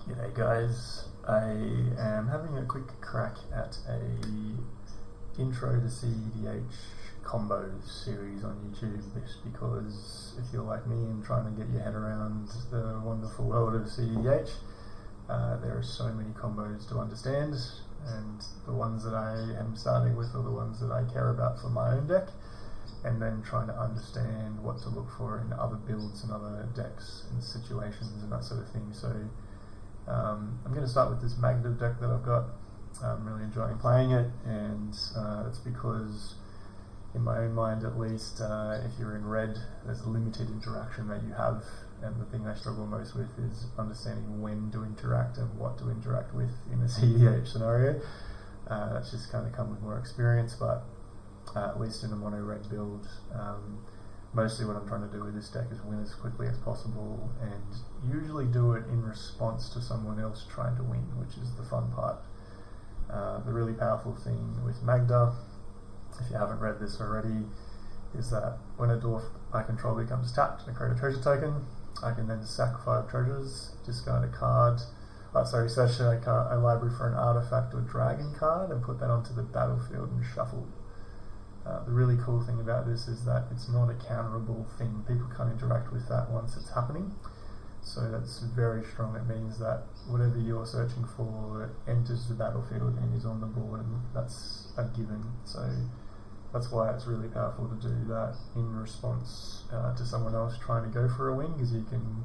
G'day guys, I am having a quick crack at a intro to CEDH combo series on YouTube, just because if you're like me and trying to get your head around the wonderful world of CEDH, there are so many combos to understand, and the ones that I am starting with are the ones that I care about for my own deck, and then trying to understand what to look for in other builds and other decks and situations and that sort of thing. So I'm going to start with this Magda deck that I've got. I'm really enjoying playing it, and it's because, in my own mind at least, if you're in red, there's a limited interaction that you have, and the thing I struggle most with is understanding when to interact and what to interact with in a CEDH scenario. That's just kind of come with more experience, but at least in a mono red build, mostly what I'm trying to do with this deck is win as quickly as possible, and usually do it in response to someone else trying to win, which is the fun part. The really powerful thing with Magda, if you haven't read this already, is that when a dwarf I control becomes tapped and I create a treasure token, I can then sack 5 treasures, discard a card, search a library for an artifact or dragon card and put that onto the battlefield and shuffle. The really cool thing about this is that it's not a counterable thing. People can't interact with that once it's happening. So that's very strong. It means that whatever you're searching for enters the battlefield and is on the board, and that's a given. So that's why it's really powerful to do that in response to someone else trying to go for a win, because you can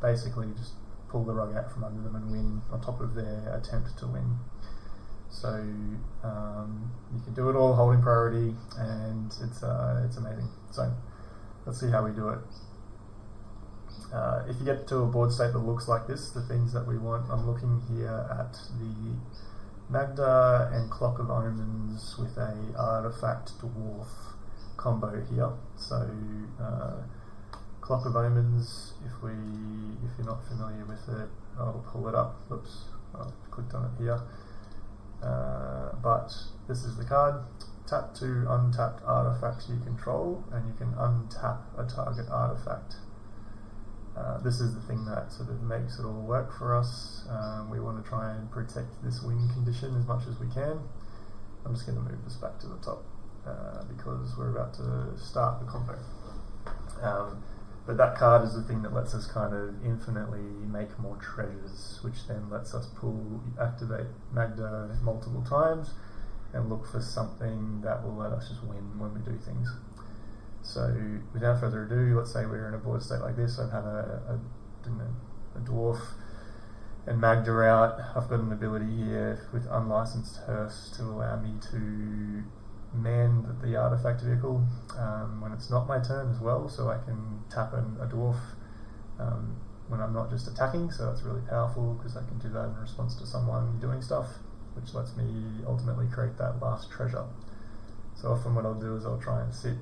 basically just pull the rug out from under them and win on top of their attempt to win. So you can do it all holding priority, and it's amazing. So let's see how we do it. If you get to a board state that looks like this, the things that we want, I'm looking here at the Magda and Clock of Omens with a Artifact Dwarf combo here. So Clock of Omens, if you're not familiar with it, I'll pull it up. Oops, I've clicked on it here. But this is the card. Tap 2 untapped artifacts you control, and you can untap a target artifact. This is the thing that sort of makes it all work for us. We want to try and protect this win condition as much as we can. I'm just going to move this back to the top because we're about to start the combo. But that card is the thing that lets us kind of infinitely make more treasures, which then lets us activate Magda multiple times and look for something that will let us just win when we do things. So without further ado, let's say we're in a board state like this. I've had a dwarf and Magda out. I've got an ability here with Unlicensed Hearse to allow me to man the artifact vehicle when it's not my turn as well, so I can tap a dwarf when I'm not just attacking. So that's really powerful because I can do that in response to someone doing stuff, which lets me ultimately create that last treasure. So often what I'll do is I'll try and sit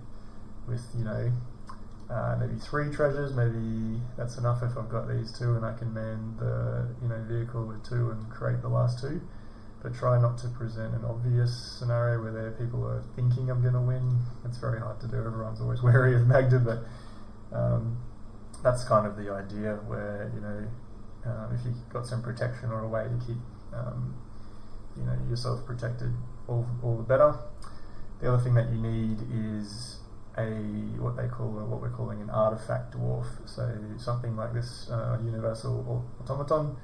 with maybe 3 treasures. Maybe that's enough if I've got these 2 and I can man the vehicle with 2 and create the last 2. But try not to present an obvious scenario where people are thinking I'm going to win. It's very hard to do. Everyone's always wary of Magda, but that's kind of the idea, where if you've got some protection or a way to keep yourself protected, all the better. The other thing that you need is what we're calling an Artifact Dwarf. So something like this universal automaton,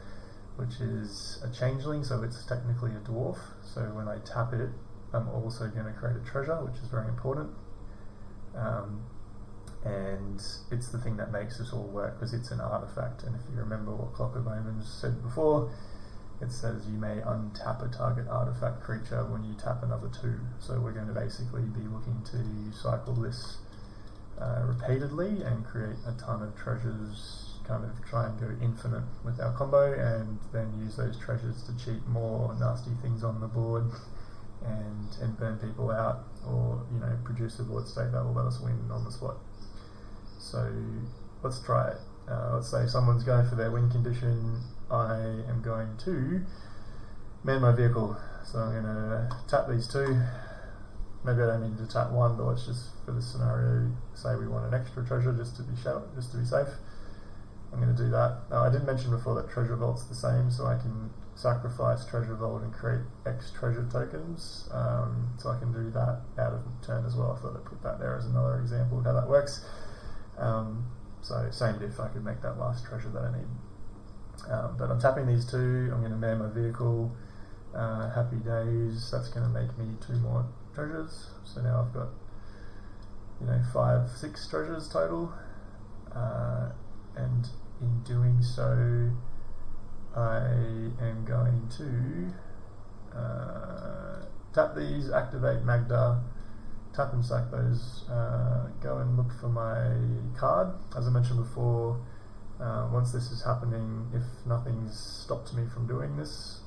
which is a changeling, so it's technically a dwarf. So when I tap it, I'm also going to create a treasure, which is very important. And it's the thing that makes this all work, because it's an artifact. And if you remember what Clock of Omens said before, it says you may untap a target artifact creature when you tap another 2. So we're going to basically be looking to cycle this repeatedly and create a ton of treasures, kind of try and go infinite with our combo, and then use those treasures to cheat more nasty things on the board and burn people out, or produce a board state that will let us win on the spot. So let's try it. Let's say someone's going for their win condition. I am going to man my vehicle, so I'm going to tap these 2. Maybe I don't need to tap 1, but let's just, for this scenario, say we want an extra treasure just to be safe. I'm going to do that. I did mention before that Treasure Vault's the same, so I can sacrifice Treasure Vault and create X treasure tokens. So I can do that out of turn as well. I thought I'd put that there as another example of how that works. So same diff, I could make that last treasure that I need. But I'm tapping these two. I'm going to man my vehicle. Happy days. That's going to make me 2 more treasures. So now I've got 5, 6 treasures total. And in doing so, I am going to tap these, activate Magda, tap and sack those, go and look for my card. As I mentioned before, once this is happening, if nothing's stopped me from doing this,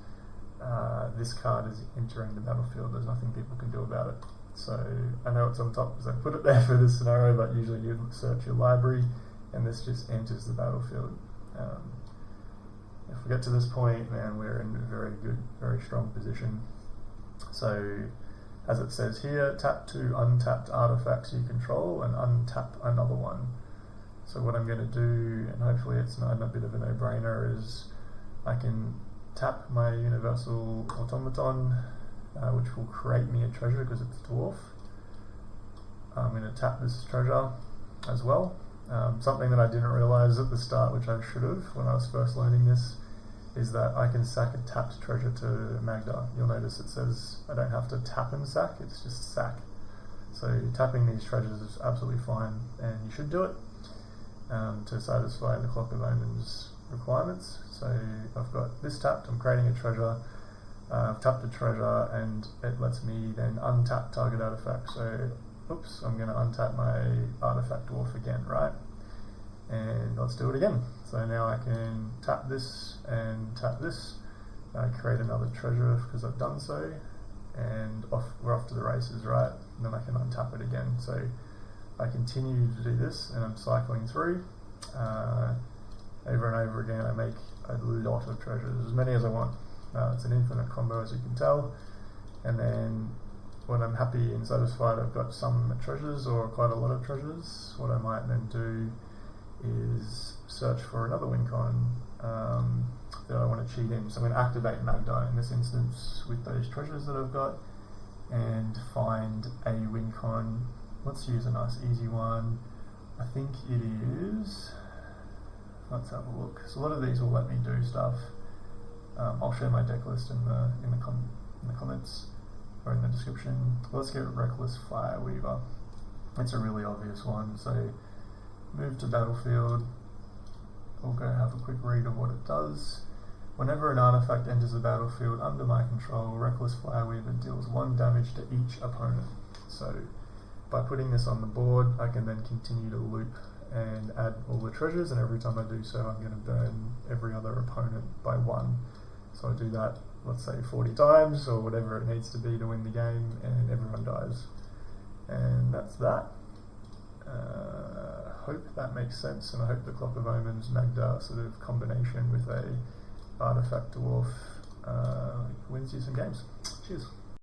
this card is entering the battlefield. There's nothing people can do about it. So I know it's on top because I put it there for this scenario, but usually you search your library and this just enters the battlefield. If we get to this point, man, we're in a very good, very strong position. So, as it says here, tap 2 untapped artifacts you control and untap another one. So what I'm going to do, and hopefully it's not a bit of a no-brainer, is I can tap my Universal Automaton, which will create me a treasure because it's dwarf. I'm going to tap this treasure as well. Something that I didn't realise at the start, which I should have when I was first learning this, is that I can sack a tapped treasure to Magda. You'll notice it says I don't have to tap and sack, it's just sack. So tapping these treasures is absolutely fine, and you should do it to satisfy the Clock of Omens requirements. So I've got this tapped, I'm creating a treasure, I've tapped a treasure, and it lets me then untap target artifact. So oops, I'm going to untap my Artifact Dwarf again, right? And let's do it again. So now I can tap this and tap this. I create another treasure because I've done so, and we're off to the races, right? And then I can untap it again. So I continue to do this, and I'm cycling through. Over and over again, I make a lot of treasures, as many as I want. It's an infinite combo, as you can tell. And then when I'm happy and satisfied I've got some treasures or quite a lot of treasures, what I might then do is search for another win con that I want to cheat in. So I'm going to activate Magda in this instance with those treasures that I've got and find a win con. Let's use a nice easy one. I think it is, let's have a look. So a lot of these will let me do stuff. I'll share my deck list in the comments or in the description. Let's get Reckless Fireweaver. It's a really obvious one. So move to battlefield. We'll go have a quick read of what it does. Whenever an artifact enters the battlefield under my control, Reckless Fireweaver deals 1 damage to each opponent. So by putting this on the board, I can then continue to loop and add all the treasures, and every time I do so, I'm going to burn every other opponent by 1. So I do that, let's say 40 times, or whatever it needs to be to win the game, and everyone dies. And that's that. Hope that makes sense, and I hope the Clock of Omens Magda sort of combination with a Artifact Dwarf wins you some games. Cheers.